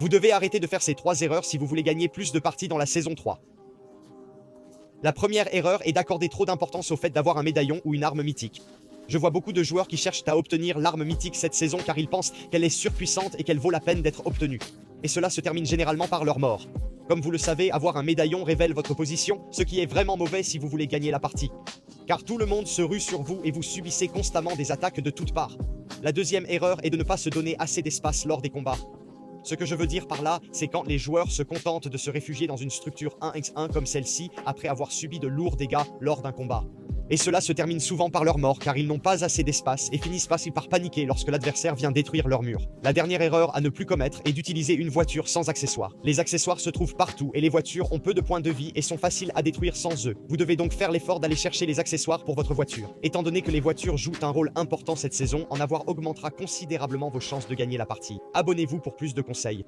Vous devez arrêter de faire ces 3 erreurs si vous voulez gagner plus de parties dans la saison 3. La première erreur est d'accorder trop d'importance au fait d'avoir un médaillon ou une arme mythique. Je vois beaucoup de joueurs qui cherchent à obtenir l'arme mythique cette saison car ils pensent qu'elle est surpuissante et qu'elle vaut la peine d'être obtenue. Et cela se termine généralement par leur mort. Comme vous le savez, avoir un médaillon révèle votre position, ce qui est vraiment mauvais si vous voulez gagner la partie. Car tout le monde se rue sur vous et vous subissez constamment des attaques de toutes parts. La deuxième erreur est de ne pas se donner assez d'espace lors des combats. Ce que je veux dire par là, c'est quand les joueurs se contentent de se réfugier dans une structure 1x1 comme celle-ci après avoir subi de lourds dégâts lors d'un combat. Et cela se termine souvent par leur mort car ils n'ont pas assez d'espace et finissent par paniquer lorsque l'adversaire vient détruire leur mur. La dernière erreur à ne plus commettre est d'utiliser une voiture sans accessoires. Les accessoires se trouvent partout et les voitures ont peu de points de vie et sont faciles à détruire sans eux. Vous devez donc faire l'effort d'aller chercher les accessoires pour votre voiture. Étant donné que les voitures jouent un rôle important cette saison, en avoir augmentera considérablement vos chances de gagner la partie. Abonnez-vous pour plus de conseils.